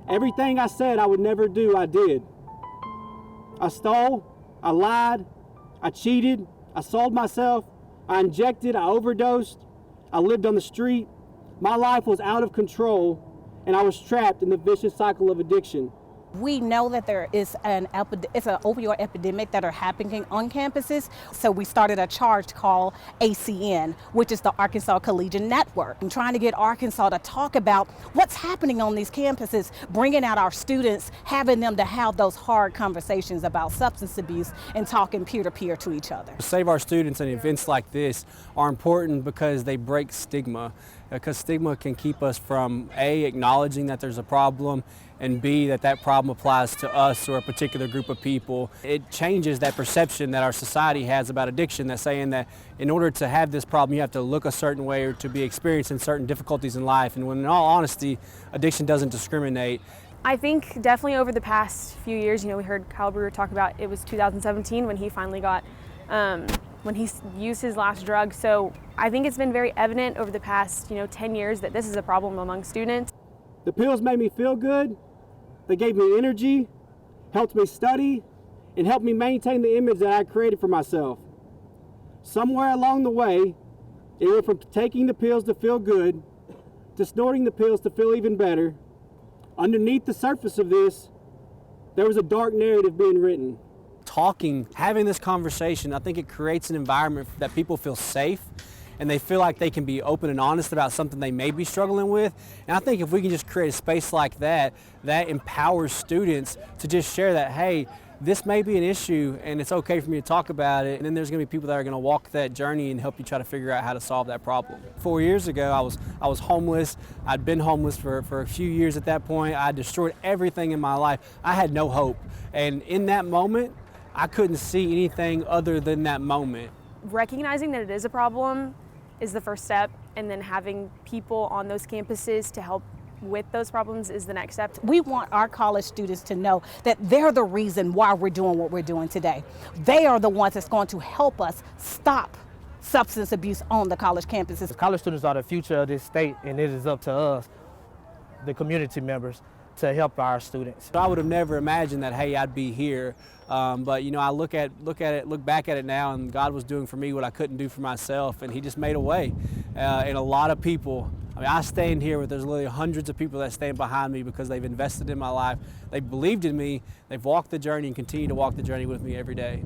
Everything I said I would never do, I did. I stole, I lied, I cheated, I sold myself, I injected, I overdosed, I lived on the street. My life was out of control, and I was trapped in the vicious cycle of addiction. We know that there is an opioid epidemic that are happening on campuses, so we started a charge called ACN, which is the Arkansas Collegiate Network. I'm trying to get Arkansas to talk about what's happening on these campuses, bringing out our students, having them to have those hard conversations about substance abuse and talking peer-to-peer to each other. Save Our Students and events like this are important because they break stigma, because stigma can keep us from A, acknowledging that there's a problem, and B, that problem applies to us or a particular group of people. It changes that perception that our society has about addiction, that's saying that in order to have this problem, you have to look a certain way or to be experiencing certain difficulties in life. And when in all honesty, addiction doesn't discriminate. I think definitely over the past few years, we heard Kyle Brewer talk about it was 2017 when he finally got, when he used his last drug. So I think it's been very evident over the past, 10 years that this is a problem among students. The pills made me feel good. They gave me energy, helped me study, and helped me maintain the image that I created for myself. Somewhere along the way, it went from taking the pills to feel good to snorting the pills to feel even better. Underneath the surface of this, there was a dark narrative being written. Talking, having this conversation, I think it creates an environment that people feel safe and they feel like they can be open and honest about something they may be struggling with. And I think if we can just create a space like that, that empowers students to just share that, hey, this may be an issue and it's okay for me to talk about it. And then there's going to be people that are going to walk that journey and help you try to figure out how to solve that problem. 4 years ago, I was homeless. I'd been homeless for a few years at that point. I destroyed everything in my life. I had no hope. And in that moment, I couldn't see anything other than that moment. Recognizing that it is a problem is the first step, and then having people on those campuses to help with those problems is the next step. We want our college students to know that they're the reason why we're doing what we're doing today. They are the ones that's going to help us stop substance abuse on the college campuses. The college students are the future of this state, and it is up to us, the community members, to help our students. I would have never imagined that, hey, I'd be here. But I look back at it now, and God was doing for me what I couldn't do for myself, and He just made a way. And a lot of people, I stand here with there's literally hundreds of people that stand behind me because they've invested in my life, they believed in me, they've walked the journey and continue to walk the journey with me every day.